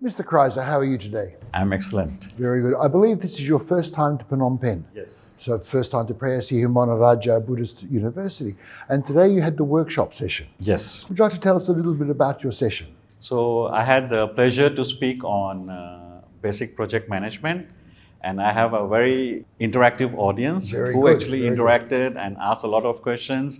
Mr. Kraisar, how are you today? I'm excellent. Very good. I believe this is your first time to Phnom Penh. Yes. So first time to Preah Sihamoniraja Buddhist University. And today you had the workshop session. Yes. Would you like to tell us a little bit about your session? So I had the pleasure to speak on basic project management, and I have a very interactive audience who actually interacted and asked a lot of questions,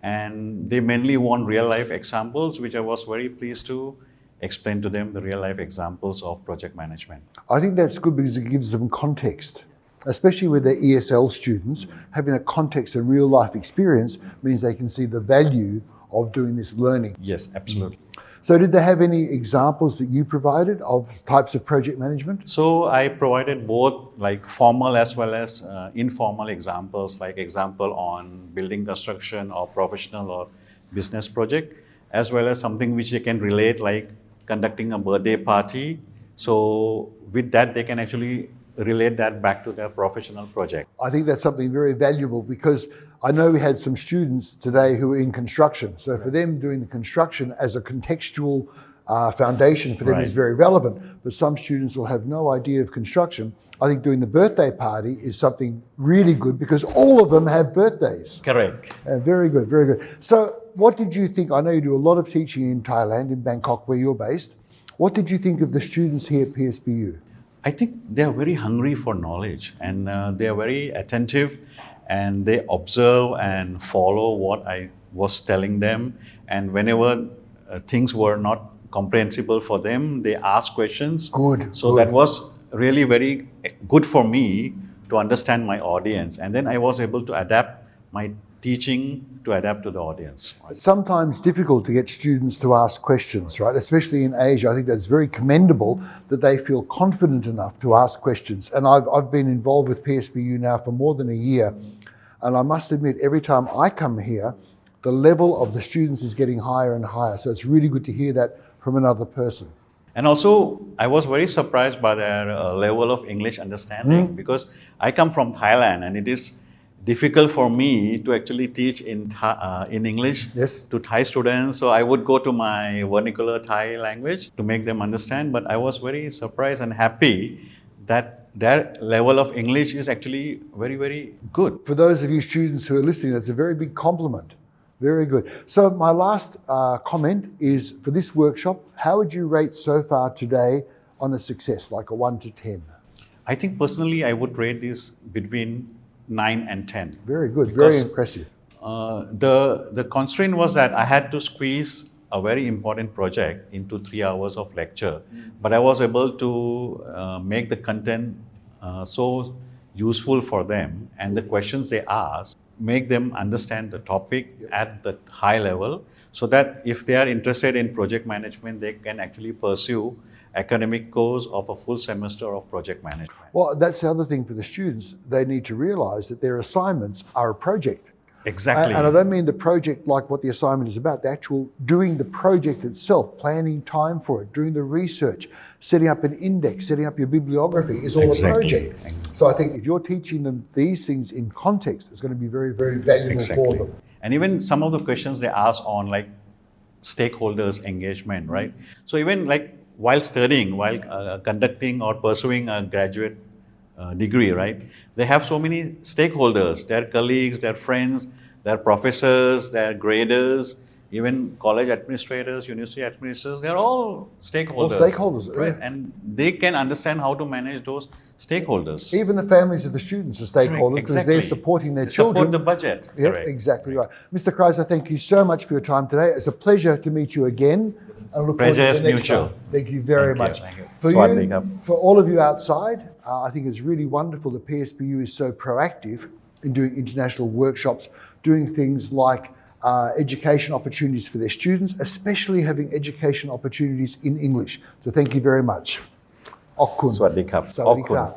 and they mainly want real-life examples, which I was very pleased to explain to them the real-life examples of project management. I think that's good because it gives them context, especially with the ESL students. Having a context and real-life experience means they can see the value of doing this learning. Yes, absolutely. So did they have any examples that you provided of types of project management? So I provided both like formal as well as informal examples, like example on building construction or professional or business project, as well as something which they can relate, like conducting a birthday party. So with that, they can actually relate that back to their professional project. I think that's something very valuable because I know we had some students today who were in construction. So for them, doing the construction as a contextual foundation for them is very relevant. But some students will have no idea of construction. I think doing the birthday party is something really good because all of them have birthdays. Correct. Very good, very good. So what did you think? I know you do a lot of teaching in Thailand, in Bangkok, where you're based. What did you think of the students here at PSBU? I think they're very hungry for knowledge, and they're very attentive, and they observe and follow what I was telling them. And whenever things were not comprehensible for them, they asked questions. Good. So that was really very good for me to understand my audience. And then I was able to adapt my teaching to adapt to the audience. It's sometimes difficult to get students to ask questions, right? Especially in Asia. I think that's very commendable that they feel confident enough to ask questions. And I've been involved with PSBU now for more than a year. And I must admit, every time I come here, the level of the students is getting higher and higher. So it's really good to hear that from another person. And also, I was very surprised by their level of English understanding because I come from Thailand, and it is difficult for me to actually teach in English to Thai students. So I would go to my vernacular Thai language to make them understand. But I was very surprised and happy that their level of English is actually very, very good. For those of you students who are listening, that's a very big compliment. Very good. So my last comment is for this workshop, how would you rate so far today on a success, like a 1 to 10? I think personally I would rate this between 9 and 10. Very good, very impressive. The constraint was that I had to squeeze a very important project into 3 hours of lecture, but I was able to make the content so useful for them, and the questions they asked make them understand the topic at the high level, so that if they are interested in project management, they can actually pursue academic course of a full semester of project management. Well, that's the other thing for the students. They need to realize that their assignments are a project. Exactly. And I don't mean the project like what the assignment is about, the actual doing the project itself, planning time for it, doing the research, setting up an index, setting up your bibliography is all a project. So I think if you're teaching them these things in context, it's going to be very, very valuable for them. And even some of the questions they ask on like stakeholders engagement, right? So even like while studying, while conducting or pursuing a graduate degree, right? They have so many stakeholders, their colleagues, their friends, their professors, their graders, even college administrators, university administrators, they're all stakeholders. All stakeholders, right? And they can understand how to manage those stakeholders. Even the families of the students are stakeholders because they're supporting their children. Support the budget. Yeah, exactly right. Mr. Kraisar, thank you so much for your time today. It's a pleasure to meet you again. And look Pleasure is forward to the next mutual. time. Thank you very much. Thank you. For all of you outside, I think it's really wonderful that PSBU is so proactive in doing international workshops, doing things like education opportunities for their students, especially having education opportunities in English. So thank you very much. Okkun. Swadikap. Swadikap.